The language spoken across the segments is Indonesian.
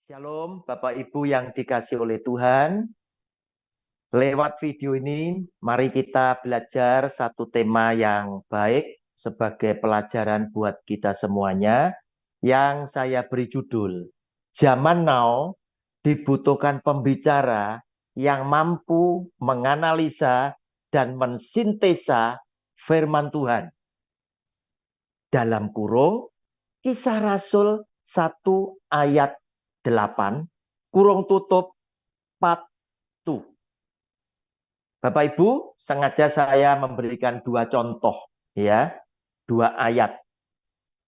Shalom, Bapak Ibu yang dikasih oleh Tuhan. Lewat video ini, mari kita belajar satu tema yang baik sebagai pelajaran buat kita semuanya, yang saya beri judul, Zaman Now dibutuhkan pembicara yang mampu menganalisa dan mensintesa firman Tuhan. Dalam kurung, Kisah Rasul 1 ayat 8, kurung tutup part 2. Bapak Ibu, sengaja saya memberikan dua contoh, ya, dua ayat.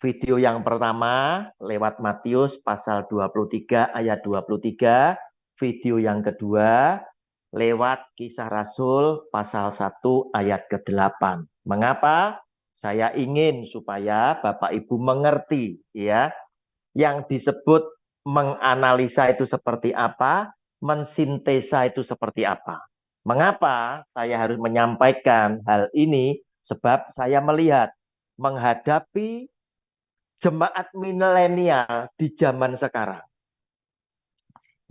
Video yang pertama lewat Matius pasal 23 ayat 23, video yang kedua lewat Kisah Rasul pasal 1 ayat ke-8. Mengapa? Saya ingin supaya Bapak Ibu mengerti, ya, yang disebut menganalisa itu seperti apa, mensintesa itu seperti apa. Mengapa saya harus menyampaikan hal ini? Sebab saya melihat menghadapi jemaat milenial di zaman sekarang,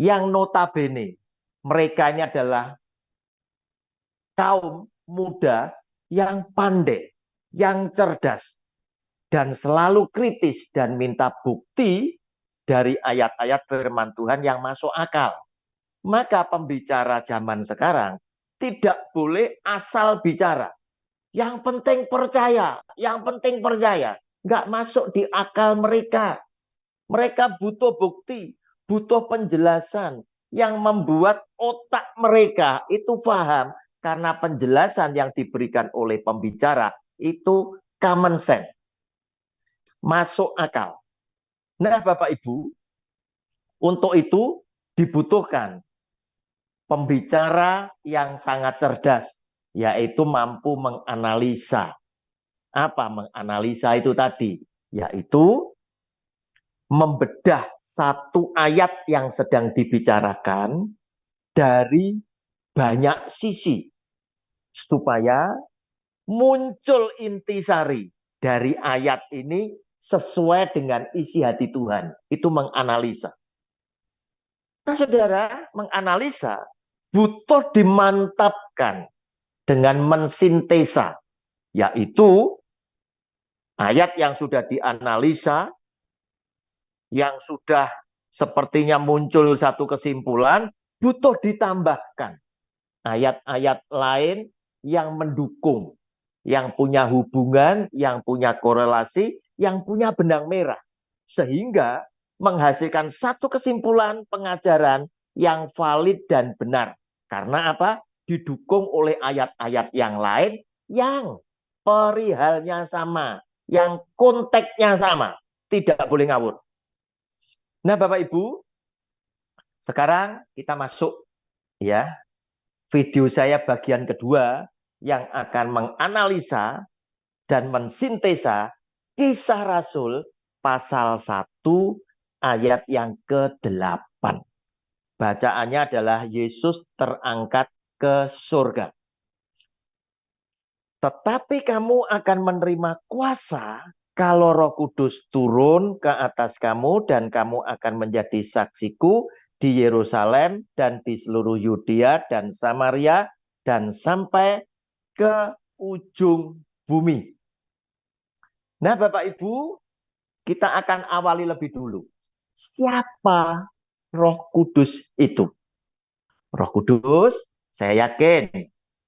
yang notabene mereka ini adalah kaum muda yang pandai, yang cerdas, dan selalu kritis dan minta bukti dari ayat-ayat firman Tuhan yang masuk akal. Maka pembicara zaman sekarang tidak boleh asal bicara. Yang penting percaya, yang penting percaya. Nggak masuk di akal mereka. Mereka butuh bukti, butuh penjelasan yang membuat otak mereka itu paham, karena penjelasan yang diberikan oleh pembicara itu common sense, masuk akal. Nah, Bapak Ibu, untuk itu dibutuhkan pembicara yang sangat cerdas, yaitu mampu menganalisa. Apa menganalisa itu tadi? Yaitu membedah satu ayat yang sedang dibicarakan dari banyak sisi, supaya muncul intisari dari ayat ini sesuai dengan isi hati Tuhan. Itu menganalisa. Nah, saudara, menganalisa butuh dimantapkan dengan mensintesa, yaitu ayat yang sudah dianalisa, yang sudah sepertinya muncul satu kesimpulan, butuh ditambahkan ayat-ayat lain yang mendukung, yang punya hubungan, yang punya korelasi, yang punya benang merah, sehingga menghasilkan satu kesimpulan pengajaran yang valid dan benar. Karena apa? Didukung oleh ayat-ayat yang lain yang perihalnya sama, yang konteksnya sama. Tidak boleh ngawur. Nah, Bapak Ibu, sekarang kita masuk, ya, video saya bagian kedua yang akan menganalisa dan mensintesa Kisah Rasul pasal 1 ayat yang ke-8. Bacaannya adalah Yesus terangkat ke surga. Tetapi kamu akan menerima kuasa kalau Roh Kudus turun ke atas kamu, dan kamu akan menjadi saksiku di Yerusalem dan di seluruh Yudea dan Samaria dan sampai ke ujung bumi. Nah, Bapak Ibu, kita akan awali lebih dulu. Siapa Roh Kudus itu? Roh Kudus, saya yakin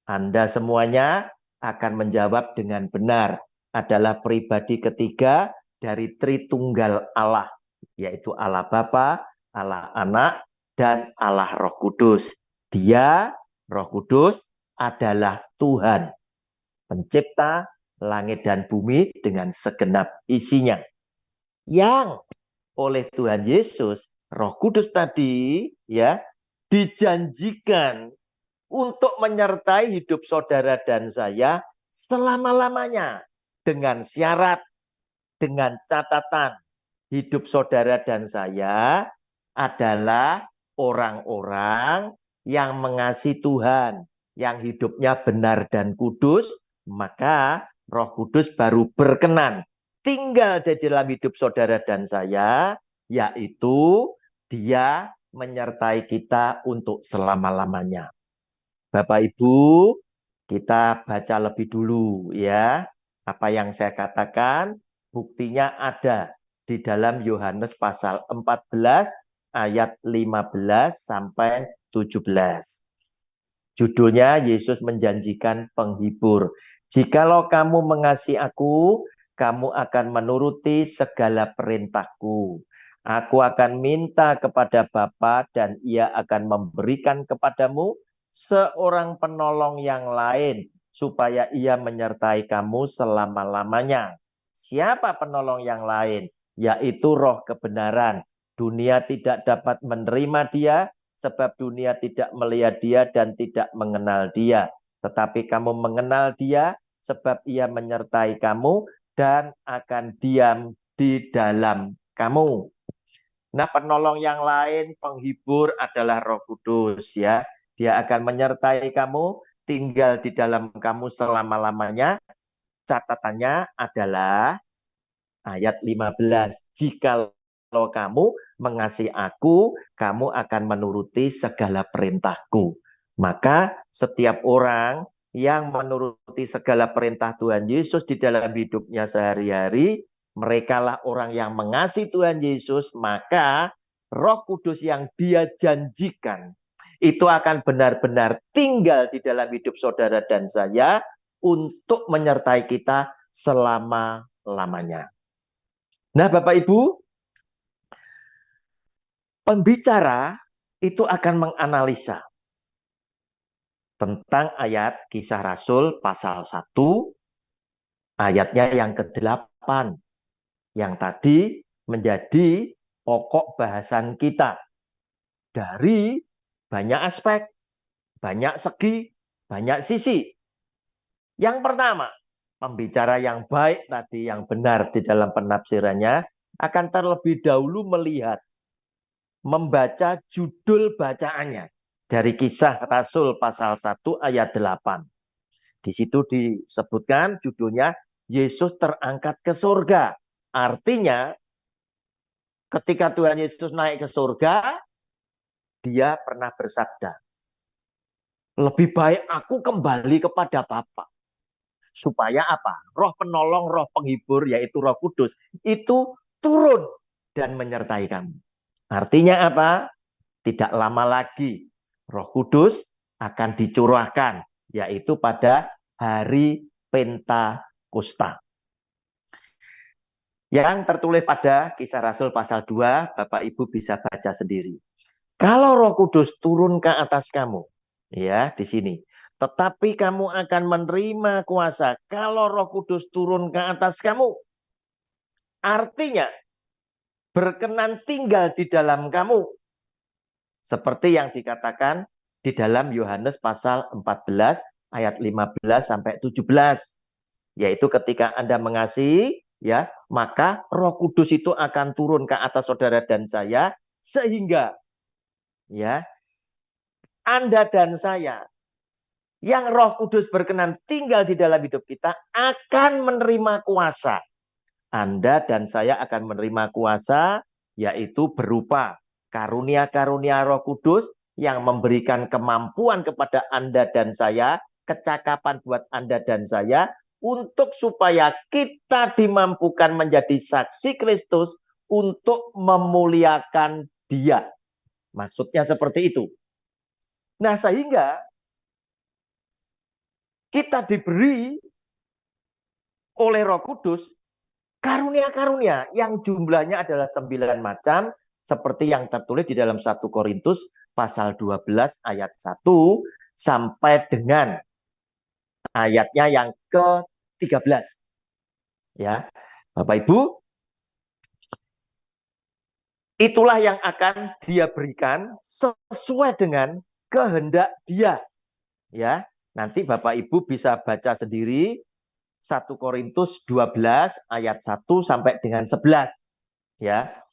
Anda semuanya akan menjawab dengan benar, adalah pribadi ketiga dari Tritunggal Allah, yaitu Allah Bapa, Allah Anak, dan Allah Roh Kudus. Dia, Roh Kudus, adalah Tuhan, pencipta langit dan bumi dengan segenap isinya. Yang oleh Tuhan Yesus, Roh Kudus tadi, ya, dijanjikan untuk menyertai hidup saudara dan saya selama-lamanya, dengan syarat, dengan catatan, hidup saudara dan saya adalah orang-orang yang mengasihi Tuhan, yang hidupnya benar dan kudus. Maka Roh Kudus baru berkenan tinggal di dalam hidup saudara dan saya, yaitu Dia menyertai kita untuk selama-lamanya. Bapak Ibu, kita baca lebih dulu ya. Apa yang saya katakan, buktinya ada di dalam Yohanes pasal 14 ayat 15 sampai 17. Judulnya Yesus menjanjikan penghibur. Jikalau kamu mengasihi aku, kamu akan menuruti segala perintahku. Aku akan minta kepada Bapa dan ia akan memberikan kepadamu seorang penolong yang lain supaya ia menyertai kamu selama-lamanya. Siapa penolong yang lain? Yaitu Roh kebenaran. Dunia tidak dapat menerima dia sebab dunia tidak melihat dia dan tidak mengenal dia. Tetapi kamu mengenal dia sebab ia menyertai kamu dan akan diam di dalam kamu. Nah, penolong yang lain, penghibur adalah Roh Kudus ya. Dia akan menyertai kamu, tinggal di dalam kamu selama-lamanya. Catatannya adalah ayat 15. Jikalau kamu mengasihi aku, kamu akan menuruti segala perintahku. Maka setiap orang yang menuruti segala perintah Tuhan Yesus di dalam hidupnya sehari-hari, merekalah orang yang mengasihi Tuhan Yesus, maka Roh Kudus yang dia janjikan itu akan benar-benar tinggal di dalam hidup saudara dan saya untuk menyertai kita selama-lamanya. Nah, Bapak Ibu, pembicara itu akan menganalisa tentang ayat Kisah Rasul pasal 1, ayatnya yang ke-8, yang tadi menjadi pokok bahasan kita. Dari banyak aspek, banyak segi, banyak sisi. Yang pertama, pembicara yang baik tadi, yang benar di dalam penafsirannya, akan terlebih dahulu melihat, membaca judul bacaannya dari Kisah Rasul pasal 1 ayat 8. Di situ disebutkan judulnya Yesus terangkat ke surga. Artinya ketika Tuhan Yesus naik ke surga, dia pernah bersabda, lebih baik aku kembali kepada Bapa. Supaya apa? Roh penolong, roh penghibur, yaitu Roh Kudus, itu turun dan menyertai kamu. Artinya apa? Tidak lama lagi Roh Kudus akan dicurahkan, yaitu pada hari Pentakosta. Yang tertulis pada Kisah Rasul pasal 2, Bapak Ibu bisa baca sendiri. Kalau Roh Kudus turun ke atas kamu, ya di sini. Tetapi kamu akan menerima kuasa kalau Roh Kudus turun ke atas kamu. Artinya berkenan tinggal di dalam kamu. Seperti yang dikatakan di dalam Yohanes pasal 14 ayat 15 sampai 17. Yaitu ketika Anda mengasihi, ya, maka Roh Kudus itu akan turun ke atas saudara dan saya sehingga ya Anda dan saya yang Roh Kudus berkenan tinggal di dalam hidup kita akan menerima kuasa. Anda dan saya akan menerima kuasa, yaitu berupa karunia-karunia Roh Kudus yang memberikan kemampuan kepada Anda dan saya, kecakapan buat Anda dan saya, untuk supaya kita dimampukan menjadi saksi Kristus untuk memuliakan Dia. Maksudnya seperti itu. Nah, sehingga kita diberi oleh Roh Kudus karunia-karunia yang jumlahnya adalah 9 macam seperti yang tertulis di dalam 1 Korintus pasal 12 ayat 1 sampai dengan ayatnya yang ke-13. Ya, Bapak Ibu, itulah yang akan dia berikan sesuai dengan kehendak dia. Ya, nanti Bapak Ibu bisa baca sendiri 1 Korintus 12 ayat 1 sampai dengan 11. Ya,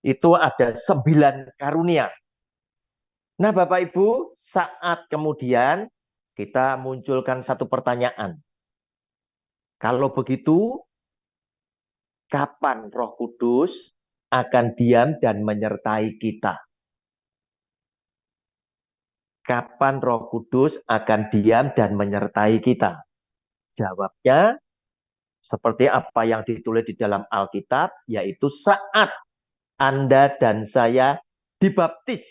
itu ada 9 karunia. Nah, Bapak Ibu, saat kemudian kita munculkan satu pertanyaan. Kalau begitu, kapan Roh Kudus akan diam dan menyertai kita? kapan Roh Kudus akan diam dan menyertai kita? Jawabnya seperti apa yang ditulis di dalam Alkitab, yaitu saat Anda dan saya dibaptis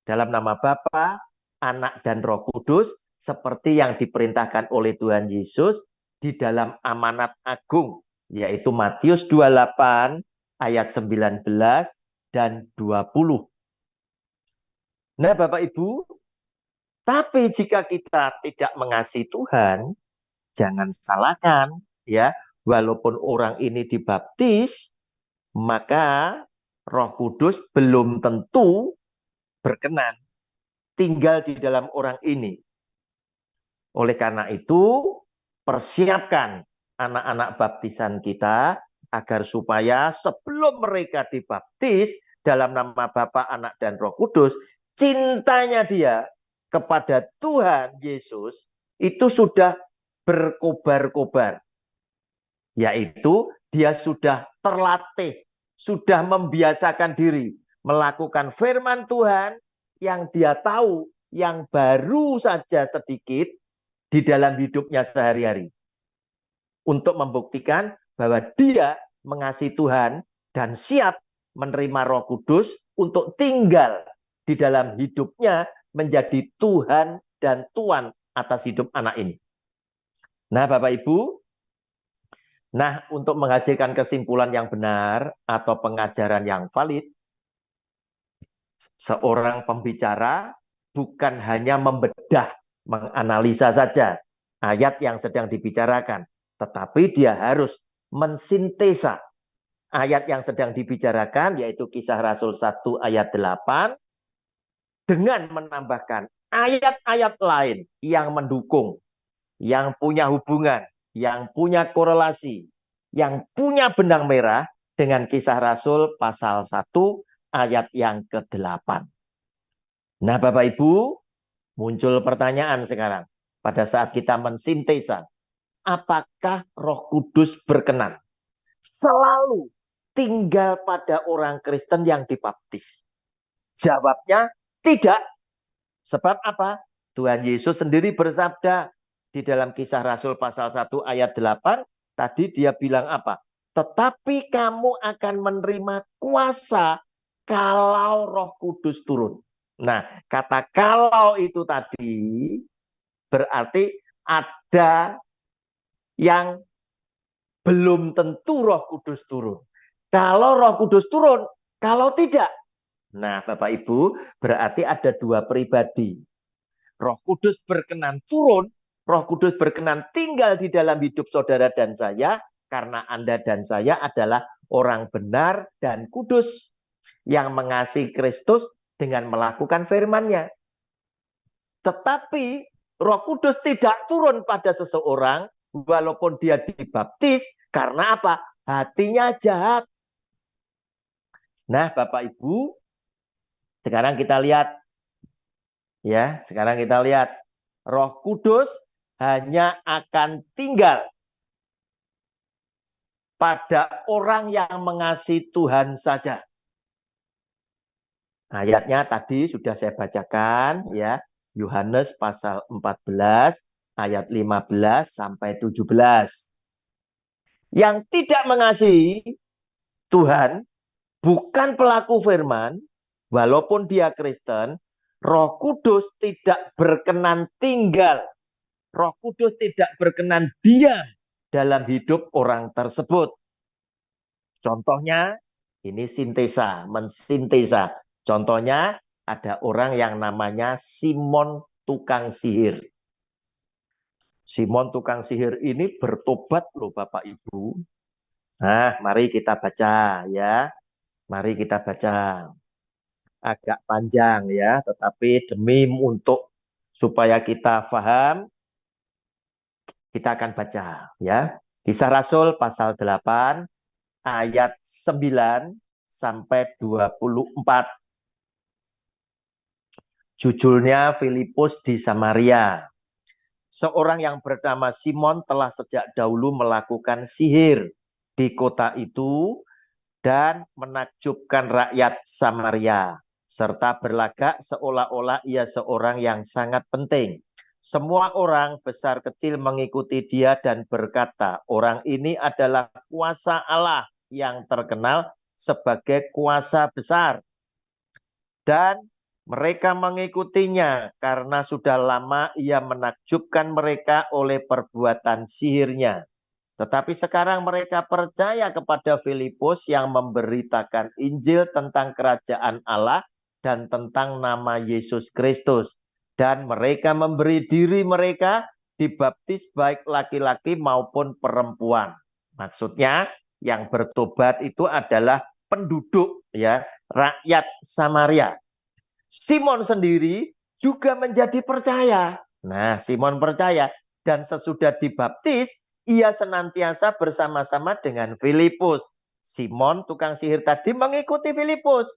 dalam nama Bapa, Anak, dan Roh Kudus, seperti yang diperintahkan oleh Tuhan Yesus di dalam amanat agung, yaitu Matius 28 ayat 19 dan 20. Nah, Bapak Ibu, tapi jika kita tidak mengasihi Tuhan, jangan salahkan ya, walaupun orang ini dibaptis, maka Roh Kudus belum tentu berkenan tinggal di dalam orang ini. Oleh karena itu, persiapkan anak-anak baptisan kita agar supaya sebelum mereka dibaptis dalam nama Bapa, Anak, dan Roh Kudus, cintanya dia kepada Tuhan Yesus itu sudah berkobar-kobar. Yaitu dia sudah terlatih, sudah membiasakan diri melakukan firman Tuhan yang dia tahu, yang baru saja sedikit di dalam hidupnya sehari-hari. Untuk membuktikan bahwa dia mengasihi Tuhan dan siap menerima Roh Kudus untuk tinggal di dalam hidupnya menjadi Tuhan dan Tuan atas hidup anak ini. Nah, Bapak Ibu, untuk menghasilkan kesimpulan yang benar atau pengajaran yang valid, seorang pembicara bukan hanya membedah, menganalisa saja ayat yang sedang dibicarakan, tetapi dia harus mensintesa ayat yang sedang dibicarakan, yaitu Kisah Rasul 1 ayat 8, dengan menambahkan ayat-ayat lain yang mendukung, yang punya hubungan, yang punya korelasi, yang punya benang merah dengan Kisah Rasul pasal 1 ayat yang ke-8. Nah, Bapak Ibu, muncul pertanyaan sekarang. Pada saat kita mensintesa, apakah Roh Kudus berkenan selalu tinggal pada orang Kristen yang dibaptis? Jawabnya tidak. Sebab apa? Tuhan Yesus sendiri bersabda di dalam Kisah Rasul pasal 1 ayat 8, tadi dia bilang apa? Tetapi kamu akan menerima kuasa kalau Roh Kudus turun. Nah, kata kalau itu tadi berarti ada yang belum tentu Roh Kudus turun. Kalau Roh Kudus turun, kalau tidak. Nah, Bapak Ibu, berarti ada dua pribadi. Roh Kudus berkenan turun, Roh Kudus berkenan tinggal di dalam hidup saudara dan saya, karena Anda dan saya adalah orang benar dan kudus yang mengasihi Kristus dengan melakukan firman-Nya. Tetapi Roh Kudus tidak turun pada seseorang walaupun dia dibaptis, karena apa? Hatinya jahat. Nah, Bapak Ibu, sekarang kita lihat ya, sekarang kita lihat Roh Kudus hanya akan tinggal pada orang yang mengasihi Tuhan saja. Ayatnya tadi sudah saya bacakan ya, Yohanes pasal 14 ayat 15 sampai 17. Yang tidak mengasihi Tuhan bukan pelaku firman, walaupun dia Kristen, Roh Kudus tidak berkenan tinggal. Roh Kudus tidak berkenan diam dalam hidup orang tersebut. Contohnya, ini sintesa, mensintesa. Contohnya, ada orang yang namanya Simon tukang sihir. Simon tukang sihir ini bertobat loh Bapak Ibu. Nah, mari kita baca ya. Mari kita baca. Agak panjang ya, tetapi demi untuk supaya kita paham, kita akan baca ya. Kisah Rasul pasal 8 ayat 9 sampai 24. Judulnya Filipus di Samaria. Seorang yang bernama Simon telah sejak dahulu melakukan sihir di kota itu dan menakjubkan rakyat Samaria. serta berlagak seolah-olah ia seorang yang sangat penting. Semua orang besar kecil mengikuti dia dan berkata, orang ini adalah kuasa Allah yang terkenal sebagai kuasa besar. Dan mereka mengikutinya karena sudah lama ia menakjubkan mereka oleh perbuatan sihirnya. Tetapi sekarang mereka percaya kepada Filipus yang memberitakan Injil tentang kerajaan Allah dan tentang nama Yesus Kristus. Dan mereka memberi diri mereka dibaptis baik laki-laki maupun perempuan. Maksudnya yang bertobat itu adalah penduduk, ya, rakyat Samaria. Simon sendiri juga menjadi percaya. Nah, Simon percaya dan sesudah dibaptis ia senantiasa bersama-sama dengan Filipus. Simon tukang sihir tadi mengikuti Filipus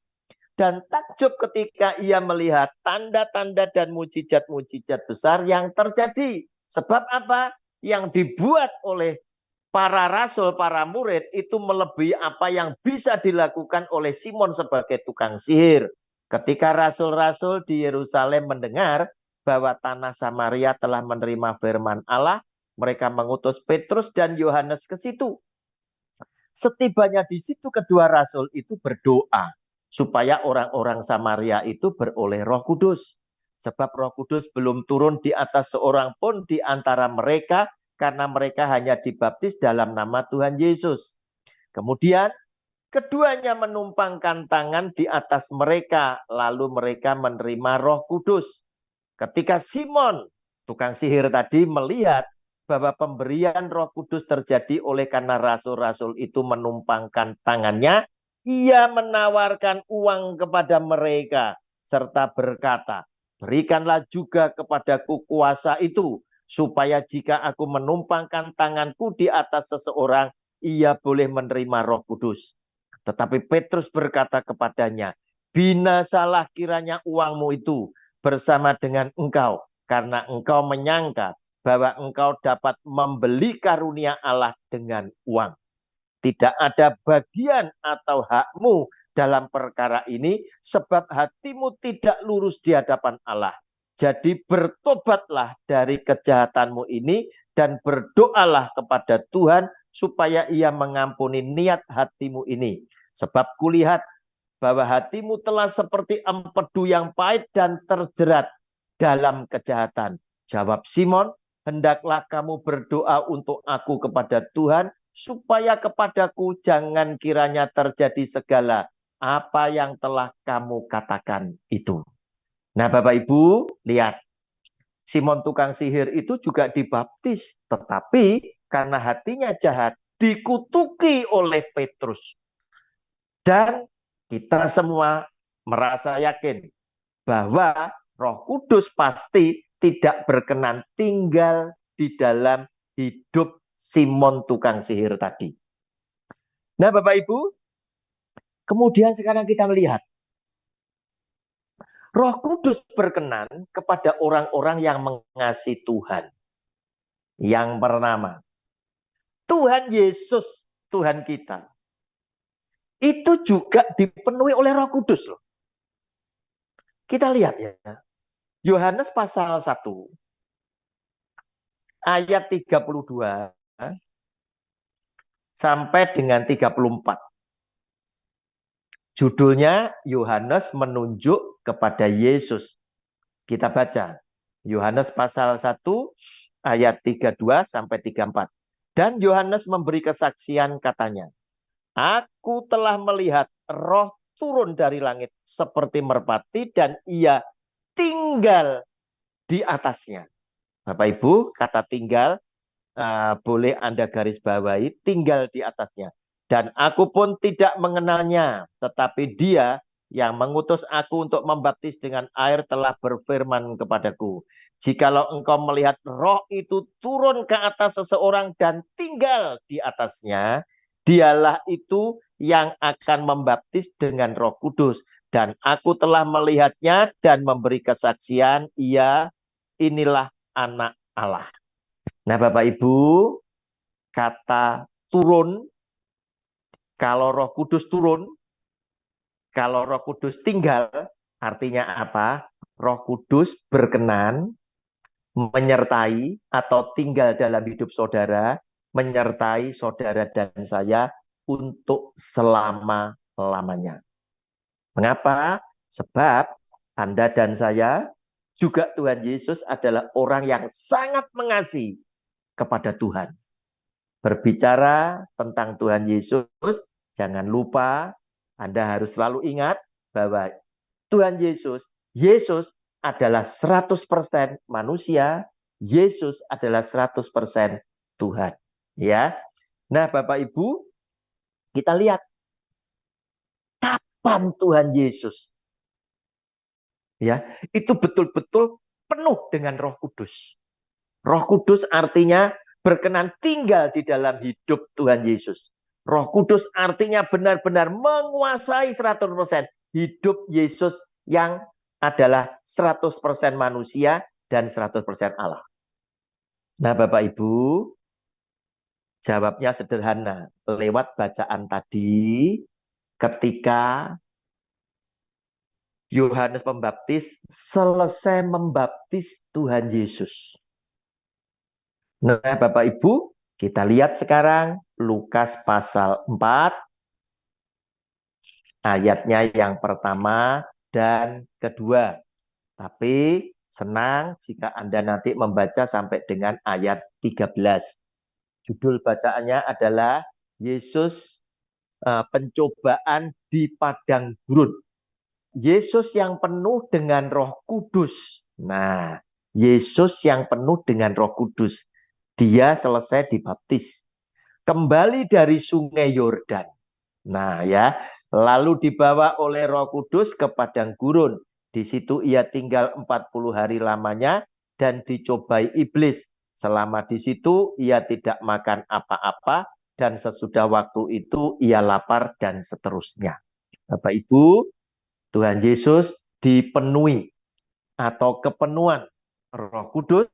dan takjub ketika ia melihat tanda-tanda dan mujizat-mujizat besar yang terjadi. Sebab apa? Yang dibuat oleh para rasul, para murid itu melebihi apa yang bisa dilakukan oleh Simon sebagai tukang sihir. Ketika rasul-rasul di Yerusalem mendengar bahwa tanah Samaria telah menerima firman Allah, mereka mengutus Petrus dan Yohanes ke situ. Setibanya di situ kedua rasul itu berdoa supaya orang-orang Samaria itu beroleh Roh Kudus. Sebab Roh Kudus belum turun di atas seorang pun di antara mereka karena mereka hanya dibaptis dalam nama Tuhan Yesus. Kemudian keduanya menumpangkan tangan di atas mereka, lalu mereka menerima Roh Kudus. Ketika Simon, tukang sihir tadi, melihat bahwa pemberian Roh Kudus terjadi oleh karena rasul-rasul itu menumpangkan tangannya, ia menawarkan uang kepada mereka serta berkata, berikanlah juga kepadaku kuasa itu, supaya jika aku menumpangkan tanganku di atas seseorang, ia boleh menerima Roh Kudus. Tetapi Petrus berkata kepadanya, binasalah kiranya uangmu itu bersama dengan engkau, karena engkau menyangka bahwa engkau dapat membeli karunia Allah dengan uang. Tidak ada bagian atau hakmu dalam perkara ini, sebab hatimu tidak lurus di hadapan Allah. Jadi bertobatlah dari kejahatanmu ini dan berdoalah kepada Tuhan supaya ia mengampuni niat hatimu ini. Sebab kulihat bahwa hatimu telah seperti empedu yang pahit dan terjerat dalam kejahatan. Jawab Simon, hendaklah kamu berdoa untuk aku kepada Tuhan, supaya kepadaku jangan kiranya terjadi segala apa yang telah kamu katakan itu. Nah, Bapak Ibu, lihat. Simon tukang sihir itu juga dibaptis, tetapi karena hatinya jahat, dikutuki oleh Petrus. Dan kita semua merasa yakin bahwa Roh Kudus pasti tidak berkenan tinggal di dalam hidup Simon tukang sihir tadi. Nah, Bapak Ibu, kemudian sekarang kita melihat Roh Kudus berkenan kepada orang-orang yang mengasihi Tuhan. Yang pertama, Tuhan Yesus, Tuhan kita, itu juga dipenuhi oleh Roh Kudus loh. Kita lihat ya. Yohanes pasal 1 ayat 32 sampai dengan 34. Judulnya Yohanes menunjuk kepada Yesus. Kita baca. Yohanes pasal 1 ayat 32 sampai 34. Dan Yohanes memberi kesaksian katanya, aku telah melihat Roh turun dari langit seperti merpati dan ia tinggal di atasnya. Bapak Ibu, kata tinggal boleh Anda garis bawahi, tinggal di atasnya. Dan aku pun tidak mengenalnya, tetapi dia yang mengutus aku untuk membaptis dengan air telah berfirman kepadaku, jikalau engkau melihat Roh itu turun ke atas seseorang dan tinggal di atasnya, dialah itu yang akan membaptis dengan Roh Kudus. Dan aku telah melihatnya dan memberi kesaksian, inilah anak Allah. Nah, Bapak Ibu, kata turun, kalau Roh Kudus turun, kalau Roh Kudus tinggal, Artinya apa? Roh Kudus berkenan menyertai atau tinggal dalam hidup saudara, menyertai saudara dan saya untuk selama-lamanya. Mengapa? Sebab Anda dan saya juga Tuhan Yesus adalah orang yang sangat mengasihi kepada Tuhan. Berbicara tentang Tuhan Yesus, jangan lupa Anda harus selalu ingat bahwa Tuhan Yesus adalah 100% manusia, Yesus adalah 100% Tuhan. Ya. Nah, Bapak Ibu, kita lihat kapan Tuhan Yesus ya, itu betul-betul penuh dengan Roh Kudus. Roh Kudus artinya berkenan tinggal di dalam hidup Tuhan Yesus. Roh Kudus artinya benar-benar menguasai 100% hidup Yesus yang adalah 100% manusia dan 100% Allah. Nah, Bapak Ibu, jawabnya sederhana. Lewat bacaan tadi, ketika Yohanes Pembaptis selesai membaptis Tuhan Yesus. Nah, Bapak Ibu, kita lihat sekarang Lukas pasal 4, ayatnya yang pertama dan kedua. Tapi senang jika Anda nanti membaca sampai dengan ayat 13. Judul bacaannya adalah Yesus pencobaan di padang gurun. Yesus yang penuh dengan Roh Kudus. Nah, Yesus yang penuh dengan Roh Kudus. Dia selesai dibaptis. Kembali dari sungai Yordan. Nah ya, lalu dibawa oleh Roh Kudus ke padang gurun. Di situ ia tinggal 40 hari lamanya dan dicobai iblis. Selama di situ ia tidak makan apa-apa dan sesudah waktu itu ia lapar dan seterusnya. Bapak Ibu, Tuhan Yesus dipenuhi atau kepenuhan Roh Kudus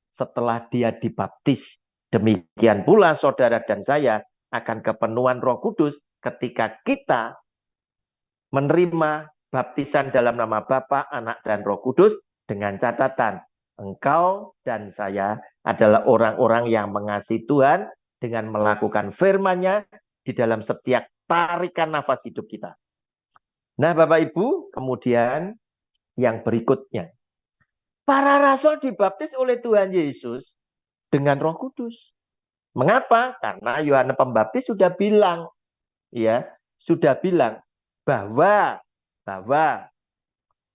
setelah dia dibaptis. Demikian pula saudara dan saya akan kepenuhan Roh Kudus ketika kita menerima baptisan dalam nama Bapa, Anak, dan Roh Kudus dengan catatan engkau dan saya adalah orang-orang yang mengasihi Tuhan dengan melakukan firman-Nya di dalam setiap tarikan nafas hidup kita. Nah, Bapak Ibu, kemudian yang berikutnya. Para rasul dibaptis oleh Tuhan Yesus dengan Roh Kudus. Mengapa? Karena Yohanes Pembaptis sudah bilang, ya, sudah bilang bahwa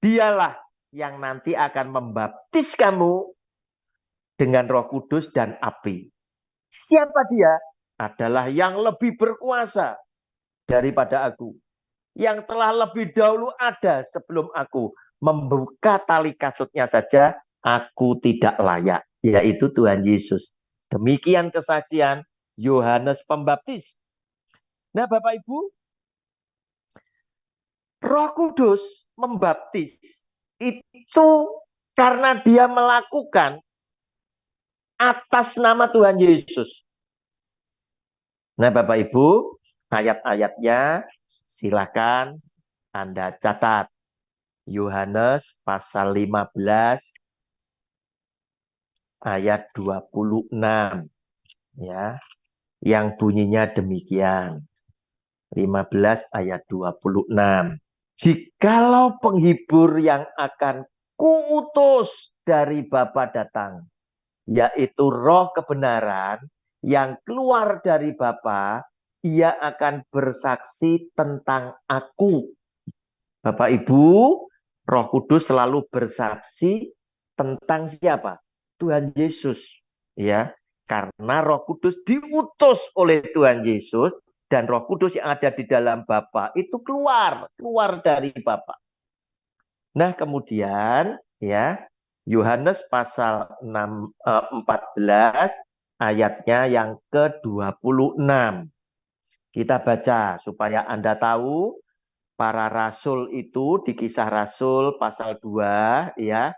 dialah yang nanti akan membaptis kamu dengan Roh Kudus dan api. Siapa dia? Adalah yang lebih berkuasa daripada aku, yang telah lebih dahulu ada sebelum aku. Membuka tali kasutnya saja, aku tidak layak, yaitu Tuhan Yesus. Demikian kesaksian Yohanes Pembaptis. Nah, Bapak Ibu, Roh Kudus membaptis itu karena dia melakukan atas nama Tuhan Yesus. Nah, Bapak Ibu, ayat-ayatnya silakan Anda catat. Yohanes pasal 15 ayat 26 ya. Yang bunyinya demikian. 15 ayat 26. Jikalau penghibur yang akan kuutus dari Bapa datang, yaitu Roh kebenaran yang keluar dari Bapa, ia akan bersaksi tentang aku. Bapak Ibu, Roh Kudus selalu bersaksi tentang siapa? Tuhan Yesus, ya. Karena Roh Kudus diutus oleh Tuhan Yesus dan Roh Kudus yang ada di dalam Bapa itu keluar dari Bapa. Nah, kemudian ya, Yohanes pasal 14 ayatnya yang ke-26. Kita baca supaya Anda tahu para rasul itu di Kisah Rasul pasal 2 ya,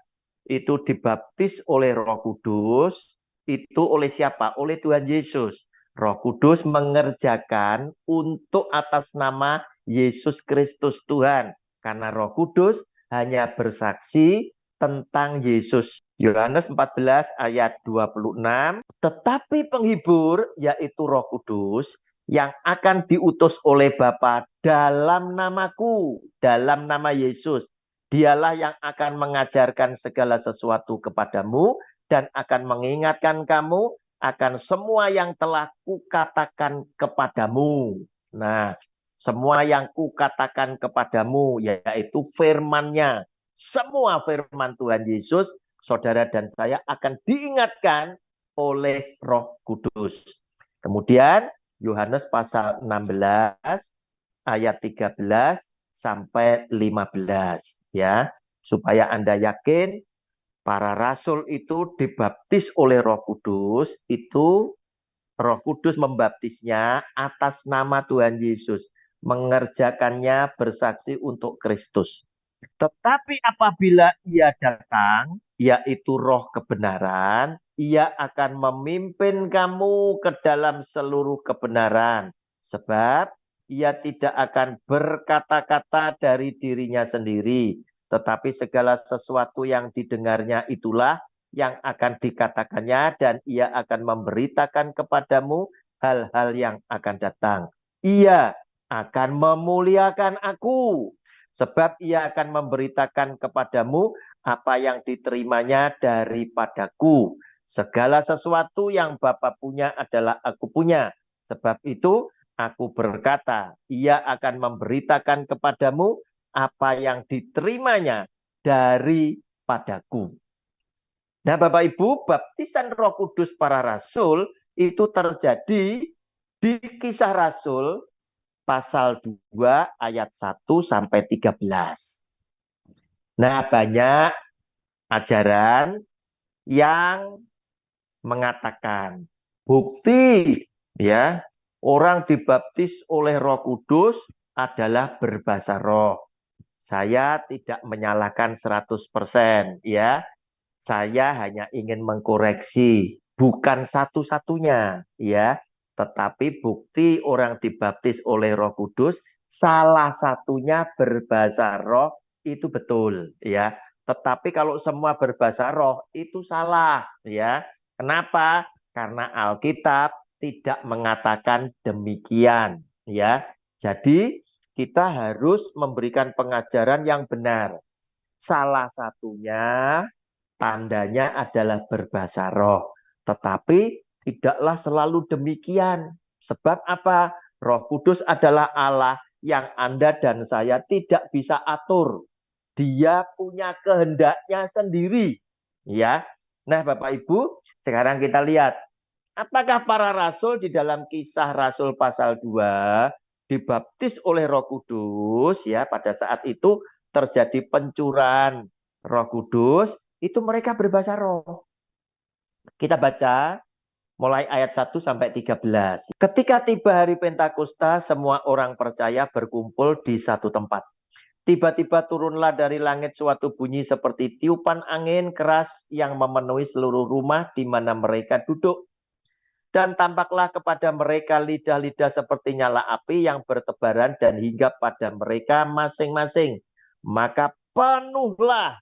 itu dibaptis oleh Roh Kudus, itu oleh siapa? Oleh Tuhan Yesus. Roh Kudus mengerjakan untuk atas nama Yesus Kristus Tuhan. Karena Roh Kudus hanya bersaksi tentang Yesus. Yohanes 14 ayat 26. Tetapi penghibur, yaitu Roh Kudus, yang akan diutus oleh Bapa dalam namaku, dalam nama Yesus. Dialah yang akan mengajarkan segala sesuatu kepadamu dan akan mengingatkan kamu akan semua yang telah kukatakan kepadamu. Nah, semua yang kukatakan kepadamu, yaitu firman-Nya. Semua firman Tuhan Yesus, saudara dan saya akan diingatkan oleh Roh Kudus. Kemudian Yohanes pasal 16 ayat 13 sampai 15 ya, supaya Anda yakin para rasul itu dibaptis oleh Roh Kudus, itu Roh Kudus membaptisnya atas nama Tuhan Yesus, mengerjakannya bersaksi untuk Kristus. Tetapi apabila ia datang, yaitu Roh kebenaran, ia akan memimpin kamu ke dalam seluruh kebenaran. Sebab ia tidak akan berkata-kata dari dirinya sendiri, tetapi segala sesuatu yang didengarnya itulah yang akan dikatakannya, dan ia akan memberitakan kepadamu hal-hal yang akan datang. Ia akan memuliakan aku, sebab ia akan memberitakan kepadamu apa yang diterimanya daripadaku. Segala sesuatu yang Bapa punya adalah aku punya. Sebab itu aku berkata, ia akan memberitakan kepadamu apa yang diterimanya daripadaku. Nah, Bapak Ibu, baptisan Roh Kudus para rasul itu terjadi di Kisah Rasul pasal 2 ayat 1 sampai 13. Nah, banyak ajaran yang mengatakan bukti ya orang dibaptis oleh Roh Kudus adalah berbahasa roh. Saya tidak menyalahkan 100% ya. Saya hanya ingin mengkoreksi, bukan satu-satunya ya, tetapi bukti orang dibaptis oleh Roh Kudus salah satunya berbahasa roh, itu betul ya. Tetapi kalau semua berbahasa roh itu salah ya. Kenapa? Karena Alkitab tidak mengatakan demikian ya. Jadi kita harus memberikan pengajaran yang benar. Salah satunya tandanya adalah berbahasa roh. Tetapi tidaklah selalu demikian. Sebab apa? Roh Kudus adalah Allah yang Anda dan saya tidak bisa atur. Dia punya kehendaknya sendiri. Ya. Nah, Bapak Ibu, sekarang kita lihat apakah para rasul di dalam Kisah Rasul pasal 2 dibaptis oleh Roh Kudus ya, pada saat itu terjadi pencurahan Roh Kudus, itu mereka berbahasa roh. Kita baca mulai ayat 1 sampai 13. Ketika tiba hari Pentakosta, semua orang percaya berkumpul di satu tempat. Tiba-tiba turunlah dari langit suatu bunyi seperti tiupan angin keras yang memenuhi seluruh rumah di mana mereka duduk. Dan tampaklah kepada mereka lidah-lidah seperti nyala api yang bertebaran dan hinggap pada mereka masing-masing. Maka penuhlah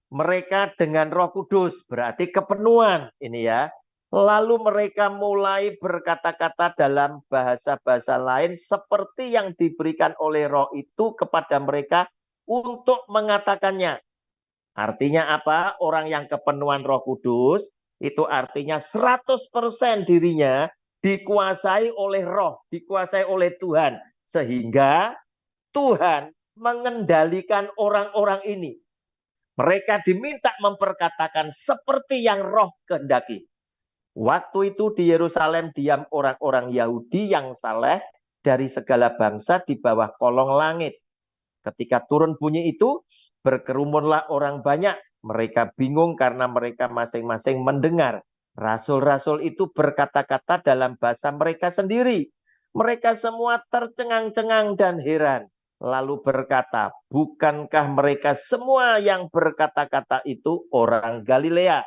mereka dengan Roh Kudus, berarti kepenuhan ini ya. Lalu mereka mulai berkata-kata dalam bahasa-bahasa lain seperti yang diberikan oleh Roh itu kepada mereka untuk mengatakannya. Artinya apa? Orang yang kepenuhan Roh Kudus itu artinya 100% dirinya dikuasai oleh Roh, dikuasai oleh Tuhan, sehingga Tuhan mengendalikan orang-orang ini. Mereka diminta memperkatakan seperti yang Roh kehendaki. Waktu itu di Yerusalem diam orang-orang Yahudi yang saleh dari segala bangsa di bawah kolong langit. Ketika turun bunyi itu, berkerumunlah orang banyak. Mereka bingung karena mereka masing-masing mendengar rasul-rasul itu berkata-kata dalam bahasa mereka sendiri. Mereka semua tercengang-cengang dan heran. Lalu berkata, bukankah mereka semua yang berkata-kata itu orang Galilea?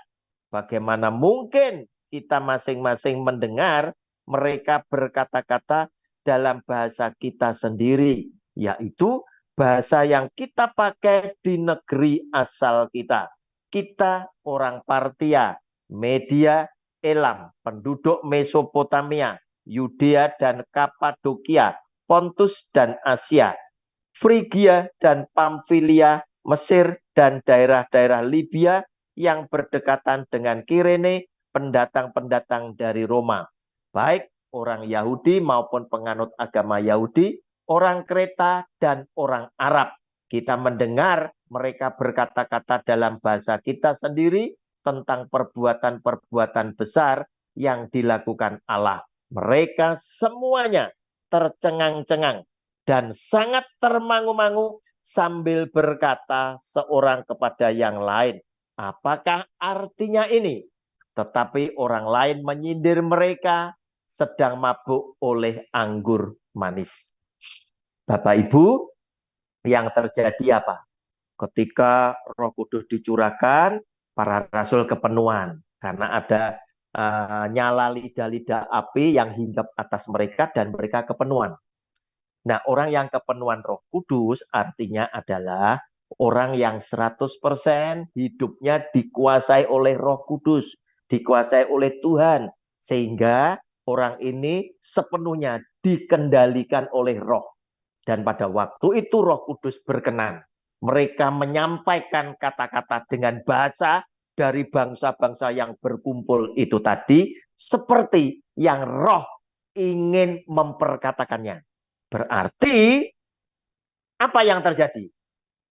Bagaimana mungkin kita masing-masing mendengar mereka berkata-kata dalam bahasa kita sendiri, yaitu bahasa yang kita pakai di negeri asal kita. Kita orang Partia, Media, Elam, penduduk Mesopotamia, Yudea dan Kapadokia, Pontus dan Asia, Frigia dan Pamfilia, Mesir dan daerah-daerah Libya yang berdekatan dengan Kirene, pendatang-pendatang dari Roma, baik orang Yahudi maupun penganut agama Yahudi, orang Kreta dan orang Arab. Kita mendengar mereka berkata-kata dalam bahasa kita sendiri tentang perbuatan-perbuatan besar yang dilakukan Allah. Mereka semuanya tercengang-cengang dan sangat termangu-mangu sambil berkata seorang kepada yang lain, apakah artinya ini? Tetapi orang lain menyindir mereka sedang mabuk oleh anggur manis. Bapak Ibu, yang terjadi apa? Ketika Roh Kudus dicurahkan, para rasul kepenuhan karena ada nyala lidah-lidah api yang hinggap atas mereka dan mereka kepenuhan. Nah, orang yang kepenuhan Roh Kudus artinya adalah orang yang 100% hidupnya dikuasai oleh Roh Kudus, dikuasai oleh Tuhan, sehingga orang ini sepenuhnya dikendalikan oleh Roh. Dan pada waktu itu Roh Kudus berkenan. Mereka menyampaikan kata-kata dengan bahasa dari bangsa-bangsa yang berkumpul itu tadi, seperti yang Roh ingin memperkatakannya. Berarti apa yang terjadi?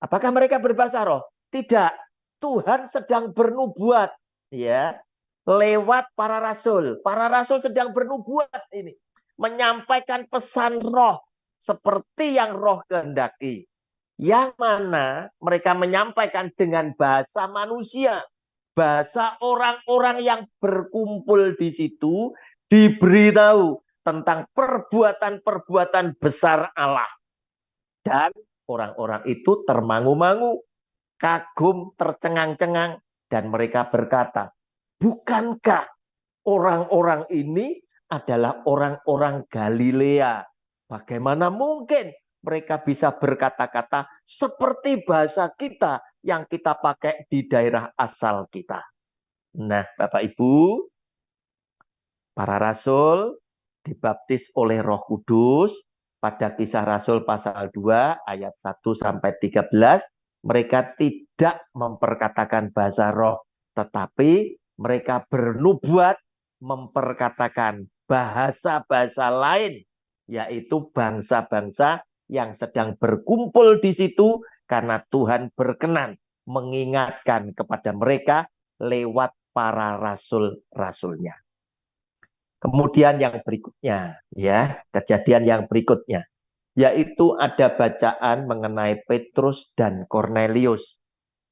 Apakah mereka berbahasa roh? Tidak. Tuhan sedang bernubuat, ya, lewat para rasul. Para rasul sedang bernubuat ini, menyampaikan pesan roh seperti yang roh kehendaki. Yang mana mereka menyampaikan dengan bahasa manusia, bahasa orang-orang yang berkumpul di situ, diberitahu tentang perbuatan-perbuatan besar Allah. Dan orang-orang itu termangu-mangu, kagum, tercengang-cengang, dan mereka berkata, bukankah orang-orang ini adalah orang-orang Galilea? Bagaimana mungkin mereka bisa berkata-kata seperti bahasa kita yang kita pakai di daerah asal kita? Nah, Bapak Ibu, para rasul dibaptis oleh Roh Kudus pada Kisah Rasul pasal 2 ayat 1 sampai 13. Mereka tidak memperkatakan bahasa roh, tetapi mereka bernubuat memperkatakan bahasa-bahasa lain, yaitu bangsa-bangsa yang sedang berkumpul di situ karena Tuhan berkenan mengingatkan kepada mereka lewat para rasul-rasulnya. Kemudian yang berikutnya, ya, kejadian yang berikutnya, yaitu ada bacaan mengenai Petrus dan Kornelius.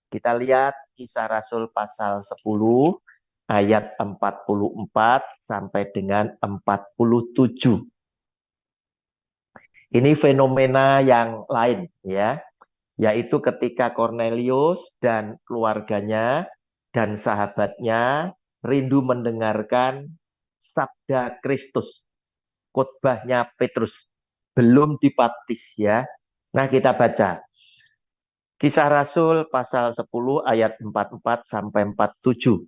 Kita lihat Kisah Rasul pasal 10 ayat 44 sampai dengan 47. Ini fenomena yang lain, ya, yaitu ketika Kornelius dan keluarganya dan sahabatnya rindu mendengarkan sabda Kristus, khotbahnya Petrus, belum dibaptis, ya. Nah, kita baca Kisah Rasul pasal 10 ayat 44 sampai 47.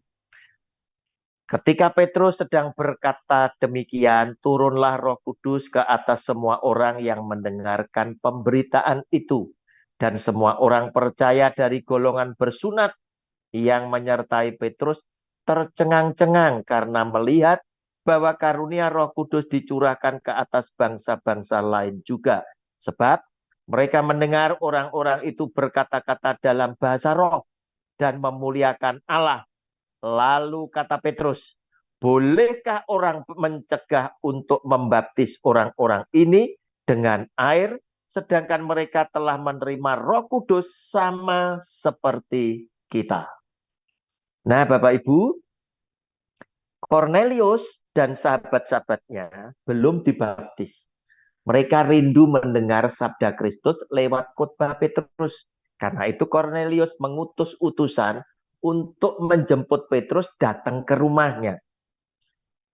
Ketika Petrus sedang berkata demikian, turunlah Roh Kudus ke atas semua orang yang mendengarkan pemberitaan itu. Dan semua orang percaya dari golongan bersunat yang menyertai Petrus tercengang-cengang karena melihat bahwa karunia Roh Kudus dicurahkan ke atas bangsa-bangsa lain juga. Sebab mereka mendengar orang-orang itu berkata-kata dalam bahasa roh dan memuliakan Allah. Lalu kata Petrus, bolehkah orang mencegah untuk membaptis orang-orang ini dengan air, sedangkan mereka telah menerima Roh Kudus sama seperti kita? Nah, Bapak Ibu, Kornelius dan sahabat-sahabatnya belum dibaptis. Mereka rindu mendengar sabda Kristus lewat khotbah Petrus. Karena itu Kornelius mengutus utusan untuk menjemput Petrus datang ke rumahnya.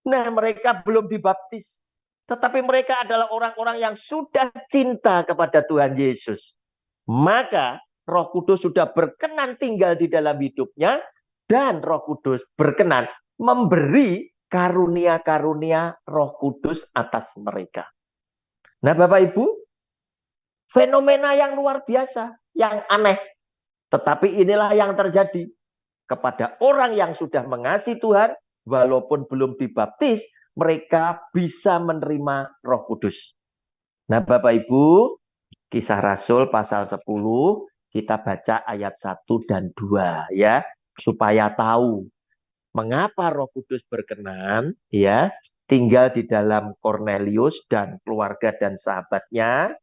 Nah, mereka belum dibaptis. Tetapi mereka adalah orang-orang yang sudah cinta kepada Tuhan Yesus. maka Roh Kudus sudah berkenan tinggal di dalam hidupnya, dan Roh Kudus berkenan memberi karunia-karunia Roh Kudus atas mereka. Nah, Bapak Ibu, fenomena yang luar biasa, yang aneh. Tetapi inilah yang terjadi kepada orang yang sudah mengasihi Tuhan, walaupun belum dibaptis, mereka bisa menerima Roh Kudus. Nah, Bapak Ibu, Kisah Rasul pasal 10, kita baca ayat 1 dan 2 ya, supaya tahu mengapa Roh Kudus berkenan ya tinggal di dalam Kornelius dan keluarga dan sahabatnya,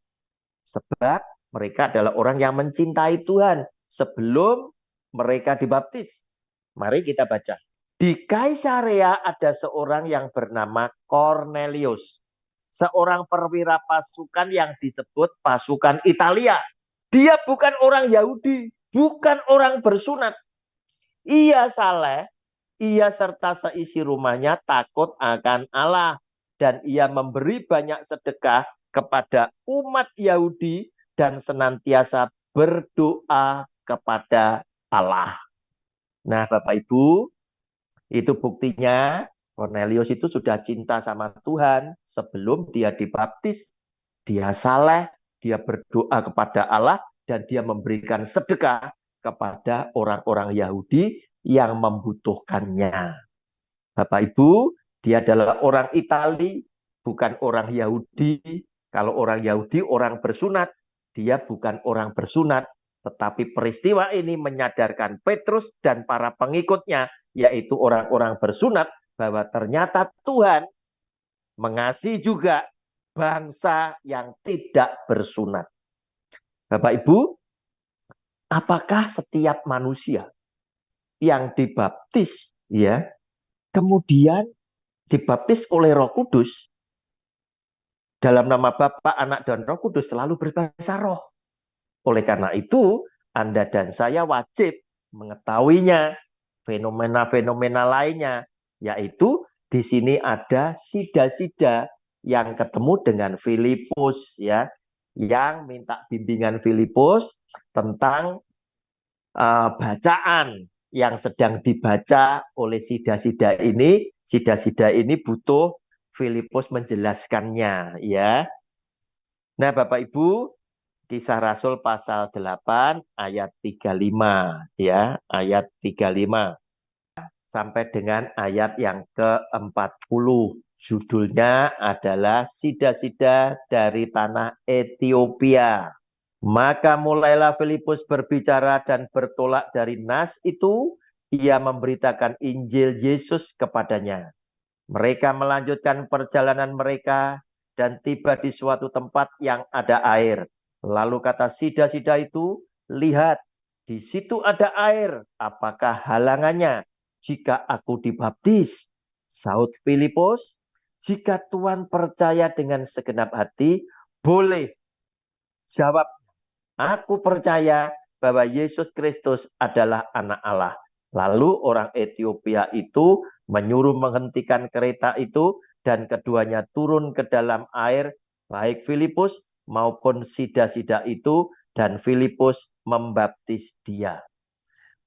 sebab mereka adalah orang yang mencintai Tuhan sebelum mereka dibaptis. Mari kita baca. Di Kaisarea ada seorang yang bernama Cornelius, seorang perwira pasukan yang disebut pasukan Italia. Dia bukan orang Yahudi, bukan orang bersunat. Ia saleh, ia serta seisi rumahnya takut akan Allah, dan ia memberi banyak sedekah kepada umat Yahudi dan senantiasa berdoa kepada Allah. Nah, Bapak Ibu, itu buktinya Cornelius itu sudah cinta sama Tuhan sebelum dia dibaptis. Dia saleh, dia berdoa kepada Allah, dan dia memberikan sedekah kepada orang-orang Yahudi yang membutuhkannya. Bapak Ibu, dia adalah orang Itali, bukan orang Yahudi. Kalau orang Yahudi, orang bersunat. Dia bukan orang bersunat. Tetapi peristiwa ini menyadarkan Petrus dan para pengikutnya, yaitu orang-orang bersunat, bahwa ternyata Tuhan mengasihi juga bangsa yang tidak bersunat. Bapak Ibu, apakah setiap manusia yang dibaptis ya kemudian dibaptis oleh Roh Kudus dalam nama Bapa, Anak, dan Roh Kudus selalu berbahasa roh? Oleh karena itu, Anda dan saya wajib mengetahuinya, fenomena-fenomena lainnya, yaitu di sini ada sida-sida yang ketemu dengan Filipus ya, yang minta bimbingan Filipus tentang bacaan yang sedang dibaca oleh sida-sida ini. Sida-sida ini butuh Filipus menjelaskannya ya. Nah, Bapak Ibu, Kisah Rasul pasal 8 ayat 35 ya, ayat 35 sampai dengan ayat yang ke-40. Judulnya adalah Sida-sida dari tanah Ethiopia. Maka mulailah Filipus berbicara dan bertolak dari nas itu, ia memberitakan Injil Yesus kepadanya. Mereka melanjutkan perjalanan mereka dan tiba di suatu tempat yang ada air. Lalu kata sida-sida itu, lihat, di situ ada air. Apakah halangannya jika aku dibaptis? Sahut Filipus, jika Tuhan percaya dengan segenap hati, boleh. Jawab, aku percaya bahwa Yesus Kristus adalah anak Allah. Lalu orang Ethiopia itu menyuruh menghentikan kereta itu dan keduanya turun ke dalam air, baik Filipus maupun sida-sida itu, dan Filipus membaptis dia.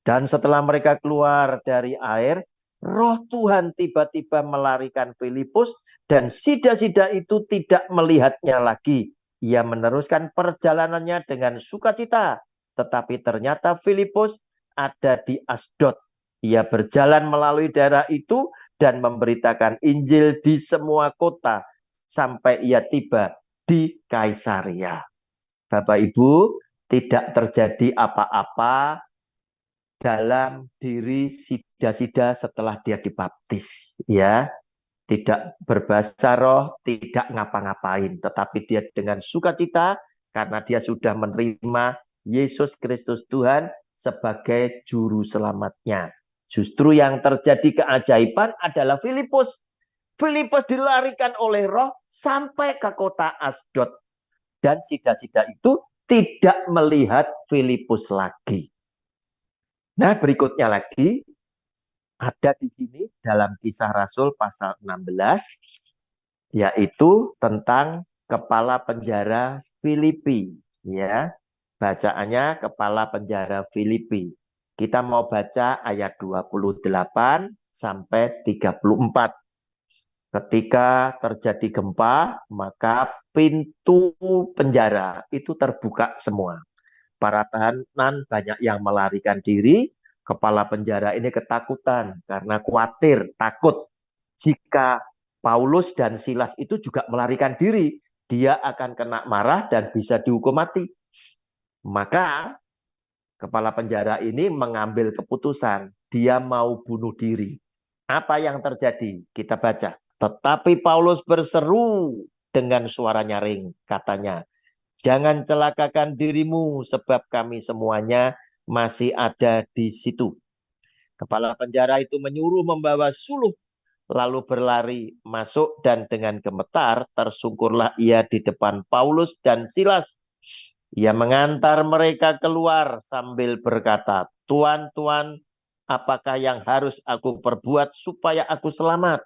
Dan setelah mereka keluar dari air, Roh Tuhan tiba-tiba melarikan Filipus dan sida-sida itu tidak melihatnya lagi. Ia meneruskan perjalanannya dengan sukacita. Tetapi ternyata Filipus ada di Asdod. Ia berjalan melalui daerah itu dan memberitakan Injil di semua kota sampai ia tiba di Kaisarea. Bapak Ibu, tidak terjadi apa-apa dalam diri sida-sida setelah dia dibaptis. Ya, tidak berbahasa roh, tidak ngapa-ngapain, tetapi dia dengan sukacita karena dia sudah menerima Yesus Kristus Tuhan sebagai juru selamatnya. Justru yang terjadi keajaiban adalah Filipus. Filipus dilarikan oleh roh sampai ke kota Asdod. Dan sida-sida itu tidak melihat Filipus lagi. Nah, berikutnya lagi, ada di sini dalam Kisah Rasul pasal 16, yaitu tentang kepala penjara Filipi, ya. Bacaannya kepala penjara Filipi. Kita mau baca ayat 28 sampai 34. Ketika terjadi gempa, maka pintu penjara itu terbuka semua. Para tahanan banyak yang melarikan diri. Kepala penjara ini ketakutan karena khawatir, takut jika Paulus dan Silas itu juga melarikan diri, dia akan kena marah dan bisa dihukum mati. Maka kepala penjara ini mengambil keputusan, dia mau bunuh diri. Apa yang terjadi? Kita baca. Tetapi Paulus berseru dengan suara nyaring, katanya, "Jangan celakakan dirimu, sebab kami semuanya masih ada di situ." Kepala penjara itu menyuruh membawa suluh, lalu berlari masuk dan dengan gemetar tersungkurlah ia di depan Paulus dan Silas. Ia mengantar mereka keluar sambil berkata, "Tuan, Tuan, apakah yang harus aku perbuat supaya aku selamat?"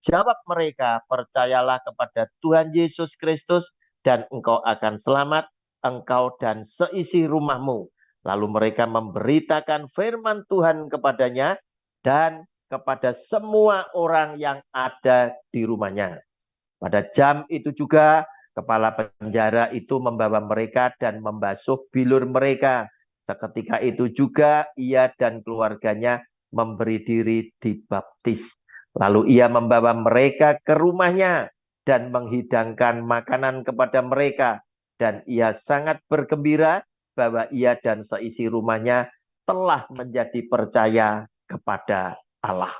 Jawab mereka, "Percayalah kepada Tuhan Yesus Kristus dan engkau akan selamat, engkau dan seisi rumahmu." Lalu mereka memberitakan firman Tuhan kepadanya dan kepada semua orang yang ada di rumahnya. Pada jam itu juga kepala penjara itu membawa mereka dan membasuh bilur mereka. Seketika itu juga ia dan keluarganya memberi diri dibaptis. Lalu ia membawa mereka ke rumahnya dan menghidangkan makanan kepada mereka. Dan ia sangat bergembira bahwa ia dan seisi rumahnya telah menjadi percaya kepada Allah.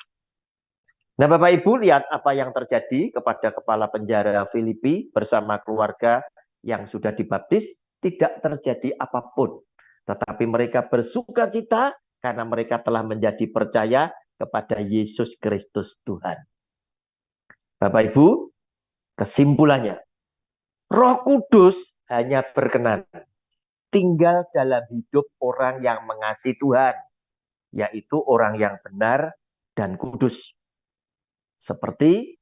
Nah, Bapak Ibu, lihat apa yang terjadi kepada kepala penjara Filipi bersama keluarga yang sudah dibaptis. Tidak terjadi apapun, tetapi mereka bersuka cita karena mereka telah menjadi percaya kepada Yesus Kristus Tuhan. Bapak Ibu, kesimpulannya, Roh Kudus hanya berkenan tinggal dalam hidup orang yang mengasihi Tuhan, yaitu orang yang benar dan kudus. Seperti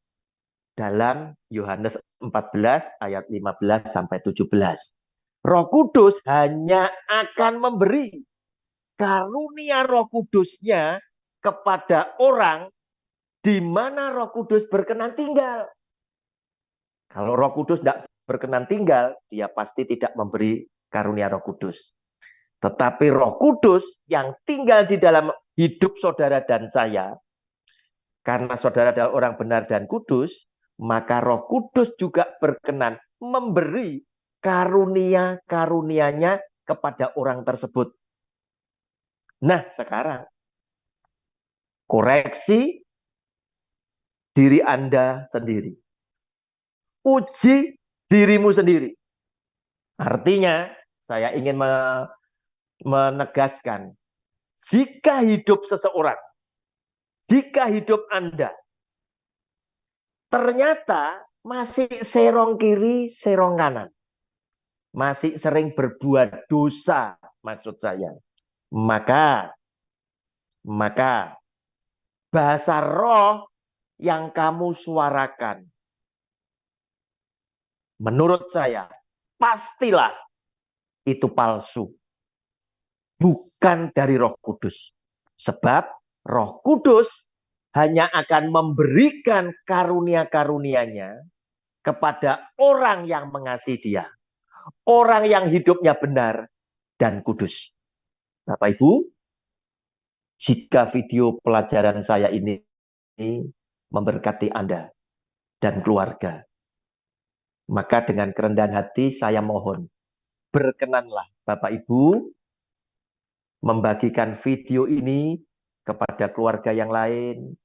dalam Yohanes 14 ayat 15 sampai 17. Roh Kudus hanya akan memberi karunia Roh Kudusnya kepada orang di mana Roh Kudus berkenan tinggal. Kalau Roh Kudus tidak berkenan tinggal, dia pasti tidak memberi karunia Roh Kudus. Tetapi Roh Kudus yang tinggal di dalam hidup saudara dan saya, karena saudara adalah orang benar dan kudus, maka Roh Kudus juga berkenan memberi karunia-karunianya kepada orang tersebut. Nah, sekarang koreksi diri Anda sendiri. Uji dirimu sendiri. Artinya, saya ingin menegaskan, jika hidup seseorang, jika hidup Anda ternyata masih serong kiri, serong kanan, masih sering berbuat dosa, maksud saya, maka bahasa roh yang kamu suarakan, menurut saya, pastilah itu palsu. Bukan dari Roh Kudus. Sebab Roh Kudus hanya akan memberikan karunia-karunianya kepada orang yang mengasihi dia. Orang yang hidupnya benar dan kudus. Bapak Ibu, jika video pelajaran saya ini memberkati Anda dan keluarga, maka dengan kerendahan hati saya mohon, berkenanlah Bapak Ibu membagikan video ini kepada keluarga yang lain,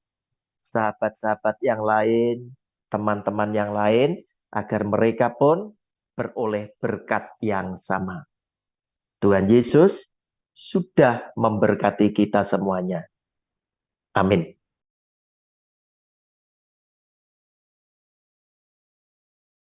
sahabat-sahabat yang lain, teman-teman yang lain, agar mereka pun beroleh berkat yang sama. Tuhan Yesus sudah memberkati kita semuanya. Amin.